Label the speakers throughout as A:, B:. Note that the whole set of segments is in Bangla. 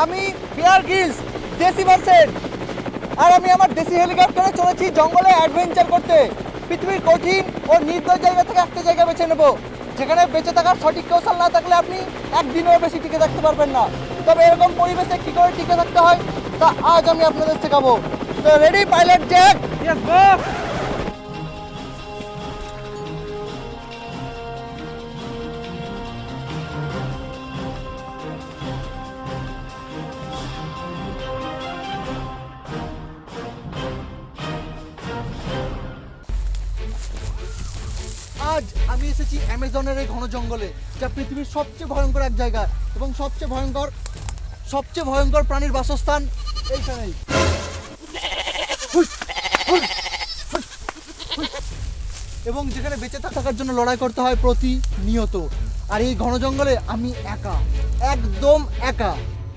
A: আমি বিয়ার গ্রিলস দেশি ভার্সেন, আর আমি আমার দেশি হেলিকপ্টারে চলেছি জঙ্গলে অ্যাডভেঞ্চার করতে। পৃথিবীর কঠিন ও নির্দয় জায়গা থেকে একটা জায়গা বেছে নেব, যেখানে বেঁচে থাকার সঠিক কৌশল না থাকলে আপনি একদিনেরও বেশি টিকে থাকতে পারবেন না। তবে এরকম পরিবেশে কী করে টিকে থাকতে হয় তা আজ আমি আপনাদের শেখাবো। তো ready pilot Jack?
B: Yes boss.
A: আজ আমি এসেছি অ্যামাজনের এই ঘন জঙ্গলে, যা পৃথিবীর সবচেয়ে ভয়ঙ্কর এক জায়গা এবং সবচেয়ে ভয়ঙ্কর প্রাণীর বাসস্থান এইখানেই। এবং যেখানে বেঁচে থাকার জন্য লড়াই করতে হয় প্রতিনিয়ত। আর এই ঘন জঙ্গলে আমি একা, একদম একা।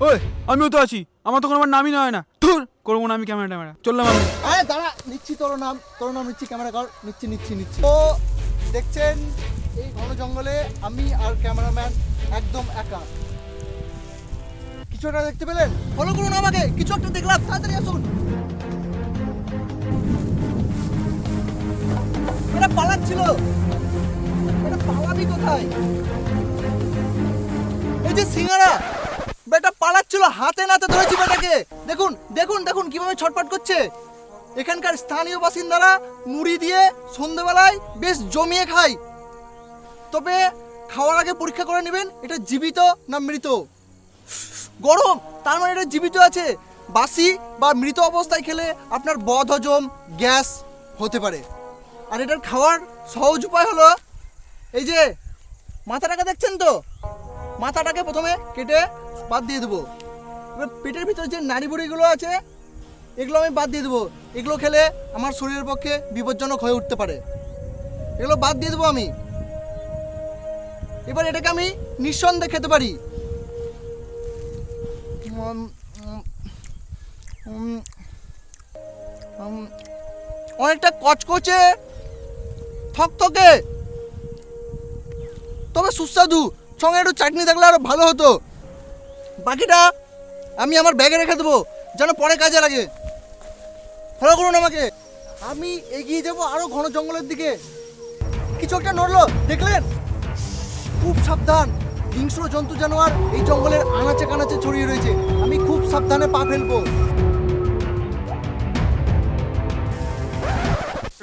B: ওই আমিও তো আছি, আমার তো কোনো নামই নয় না। ধুর, করবো না আমি ক্যামেরা চললাম আমি।
A: আরে দাঁড়া, নিচ্ছি তোর নাম নিচ্ছি, ক্যামেরা কর, নিচ্ছি। তো দেখছেন এই ঘন জঙ্গলে আমি আর ক্যামেরাম্যান একদম একা। কিছু একটা দেখতে পেলেন? ফলো করুন আমাকে, কিছু একটা দেখলাম, তাড়াতাড়ি আসুন। এটা পালাচ্ছিল, এটা পালাবি কোথায়? এই যে সিঙ্গারা, বেটা পালাচ্ছিল, হাতে নাতে ধরেছি বেটাকে। দেখুন দেখুন দেখুন কিভাবে ছটফট করছে। এখানকার স্থানীয় বাসিন্দারা মুড়ি দিয়ে সন্ধ্যেবেলায় বেশ জমিয়ে খায়। তবে খাওয়ার আগে পরীক্ষা করে নেবেন এটা জীবিত না মৃত। গরম, তার মানে এটা জীবিত আছে। বাসি বা মৃত অবস্থায় খেলে আপনার বদহজম, গ্যাস হতে পারে। আর এটার খাওয়ার সহজ উপায় হলো, এই যে মাথাটাকে দেখছেন তো, মাথাটাকে প্রথমে কেটে বাদ দিয়ে দেবো। এবার পেটের ভিতরে যে নাড়ি বুড়িগুলো আছে এগুলো আমি বাদ দিয়ে দেবো। এগুলো খেলে আমার শরীরের পক্ষে বিপজ্জনক হয়ে উঠতে পারে, এগুলো বাদ দিয়ে দেবো আমি। এবার এটাকে আমি নিঃসন্দেহে খেতে পারি। অনেকটা কচকচে, থকথকে, তবে সুস্বাদু। সঙ্গে একটু চাটনি থাকলে আরো ভালো হতো। বাকিটা আমি আমার ব্যাগে রেখে দেবো, যেন পরে কাজে লাগে। ফলো করুন আমাকে, আমি এগিয়ে যাবো আরো ঘন জঙ্গলের দিকে। কিছু একটা নড়লো, দেখলেন? খুব সাবধান, হিংস্র জন্তু জানোয়ার এই জঙ্গলের আনাচে কানাচে ছড়িয়ে রয়েছে। আমি খুব সাবধানে পা ফেলবো।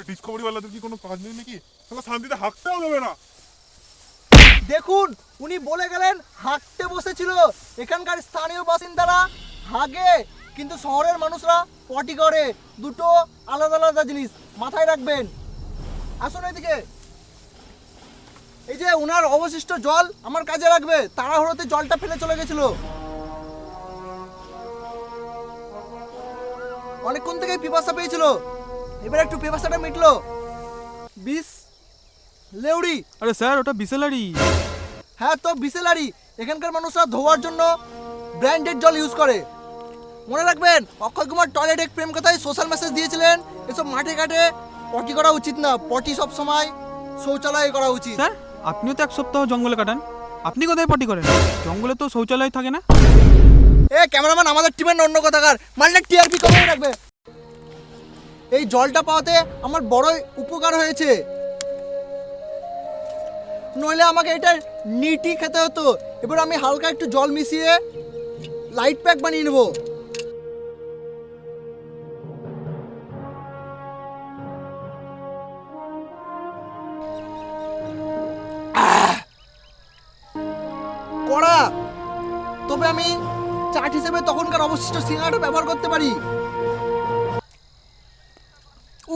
C: ডিসকভারি ওয়ালাদের কি কোনো কাজ নেই নাকি? তাহলে শান্তিতে হাঁকতেও দেবে না।
A: দেখুন, উনি বলে গেলেন হাঁটতে বসেছিল। এখানকার স্থানীয় বাসিন্দারা হাগে, কিন্তু শহরের মানুষরা পটি করে। দুটো আলাদা আলাদা জিনিস, মাথায় রাখবেন। আসুন এদিকে। এই যে উনার অবশিষ্ট জল আমার কাজে লাগবে, তাড়াহুড়োতে জলটা ফেলে চলে গেছিল। অনেকক্ষণ থেকে পিপাসা পেয়েছিল, এবার একটু পিপাসাটা মিটলো। বিষ লেউড়ি।
B: আরে স্যার, ওটা বিসেলারি।
A: হ্যাঁ তো বিসেলারি। এখানকার মানুষরা ধোয়ার জন্য ব্র্যান্ডেড জল ইউজ করে। মনে রাখবেন, অক্ষয় কুমার টয়লেট এক প্রেম কথায় সোশ্যাল মেসেজ দিয়েছিলেন, এসব মাঠে ঘাটে পটি করা উচিত না। পটি সব সময় শৌচালয়ে করা উচিত।
B: স্যার, আপনিও তো এক সপ্তাহ জঙ্গলে কাটান, আপনি কোথায় পটি করেন? জঙ্গলে তো শৌচালয় থাকে না।
A: এ ক্যামেরাম্যান, আমাদের টিমের অন্য কথাকার মানলে টিআরপি কমিয়ে রাখবে। এই জলটা পাওয়াতে আমার বড়ই উপকার হয়েছে, নইলে আমাকে এটা নিটি খেতে হতো। এবার আমি হালকা একটু জল মিশিয়ে লাইট প্যাক বানিয়ে নেব। কড়া, তবে আমি চাট হিসেবে তখনকার অবশিষ্ট সিঙ্গারাটা ব্যবহার করতে পারি।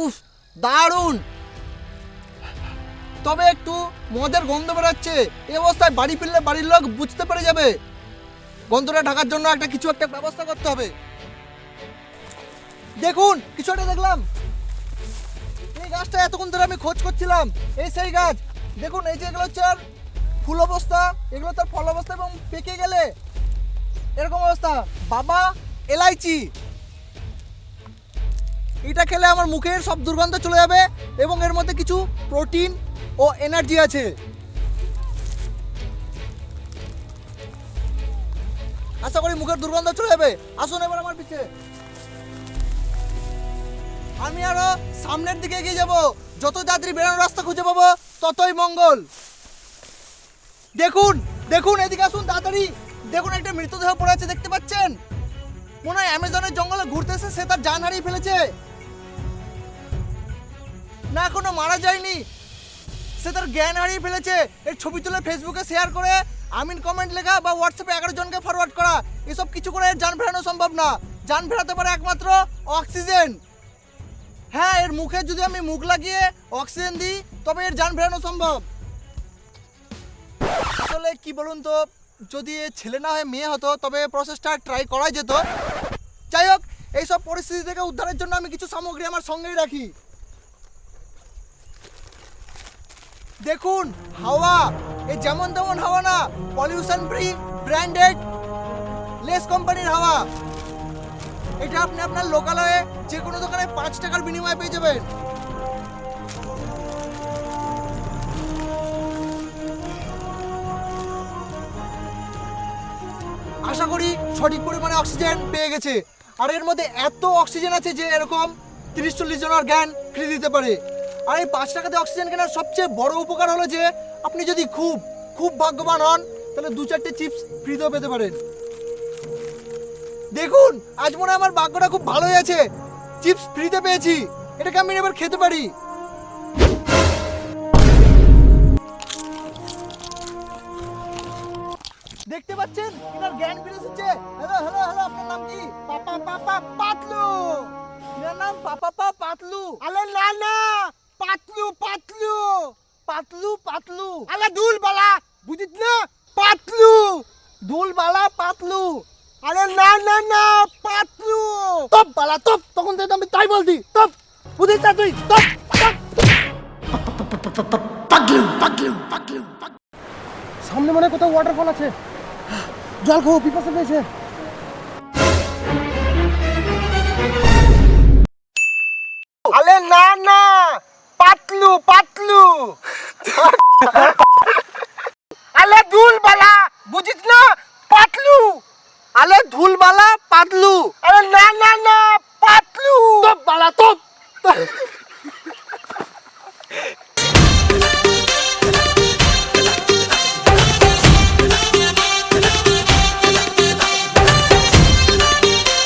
A: উফ, দারুণ। তবে একটু মদের গন্ধ বেরোচ্ছে। এই অবস্থায় বাড়ি ফিরলে বাড়ির লোক বুঝতে পেরে যাবে। গন্ধটা ঢাকার জন্য কিছু একটা ব্যবস্থা করতে হবে। দেখুন, কিছু একটা দেখলাম। এই গাছটা এতক্ষণ ধরে আমি খোঁজ করছিলাম, এই সেই গাছ। দেখুন, এই যে এগুলো হচ্ছে আর ফুল অবস্থা, এগুলো তার ফল অবস্থা, এবং পেকে গেলে এরকম অবস্থা। বাবা এলাইচি, এটা খেলে আমার মুখের সব দুর্গন্ধ চলে যাবে এবং এর মধ্যে কিছু প্রোটিন ও এনার্জি আছে। আশা করি মুখের দুর্গন্ধ চলে যাবে। আসুন এবার আমার পিছে। আমি আরো সামনের দিকে এগিয়ে যাব। যত তাড়াতাড়ি বেরোনোর রাস্তা খুঁজে পাবো ততই মঙ্গল। দেখুন দেখুন, এদিকে আসুন তাড়াতাড়ি। দেখুন একটা মৃতদেহ পড়ে আছে, দেখতে পাচ্ছেন? মনে হয় অ্যামাজনের জঙ্গলে ঘুরতেছে, সে তার জান হারিয়ে ফেলেছে। না, এখনো মারা যায়নি, সে তার জ্ঞান হারিয়ে ফেলেছে। এর ছবি তুলে ফেসবুকে শেয়ার করে আমিন কমেন্ট লেখা বা হোয়াটসঅ্যাপে 11 জনকে ফরওয়ার্ড করা, এসব কিছু করে এর জান ফেরানো সম্ভব না। জান ফেরাতে পারে একমাত্র অক্সিজেন। হ্যাঁ, এর মুখে যদি আমি মুখ লাগিয়ে অক্সিজেন দিই তবে এর জান ফেরানো সম্ভব। আসলে কি বলুন তো, যদি এ ছেলে না হয়ে মেয়ে হতো তবে প্রসেসটা ট্রাই করা যেত। যাই হোক, এইসব পরিস্থিতি থেকে উদ্ধারের জন্য আমি কিছু সামগ্রী আমার সঙ্গেই রাখি। দেখুন হাওয়া, এই যেমন তেমন হাওয়া না, পলিউশন ফ্রি, ব্র্যান্ডেড, লেস কোম্পানির হাওয়া। এটা আপনি আপনার লোকালয়ে যে কোনো দোকানে 5 টাকার বিনিময়ে পেয়ে যাবেন। আশা করি সঠিক পরিমাণে অক্সিজেন পেয়ে গেছে। আর এর মধ্যে এত অক্সিজেন আছে যে এরকম 30-40 জনের জ্ঞান ফ্রি দিতে পারে। আর এই 5 টাকাতে অক্সিজেন কেনার সবচেয়ে বড় উপকার হলো যে আপনি যদি খুব খুব ভাগ্যবান হন তাহলে 2-4টে চিপস ফ্রিতেও পেতে পারেন। দেখুন, আজ মনে হয় আমার ভাগ্যটা খুব ভালোই আছে, চিপস ফ্রিতে পেয়েছি। এটাকে আমি এবার খেতে পারি। দেখতে পাচ্ছেন এনার জ্ঞান ফিরে এসেছে। হ্যালো হ্যালো হ্যালো, আপনার নাম কি? পাতলু। এনার নাম পাতলু। আরে না না, পাতলু। আরে দুলবালা, বুঝিস না? পাতলু। আরে না না না, পাতলু। তপ বালা তপ, তখন থেকে আমি তাই বলতি। তপ, বুঝিস না তুই? তপ। সামনে মনে হয় কোথাও ওয়াটারফল আছে, জল খাও, পিপাসা পেয়েছে। আরে না না, পাতলু। আলে ধুলবালা, বুঝিস না? পাতলু। আলে ধুলবালা পাতলু। আরে না না না, পাতলু। তপ বালা তপ।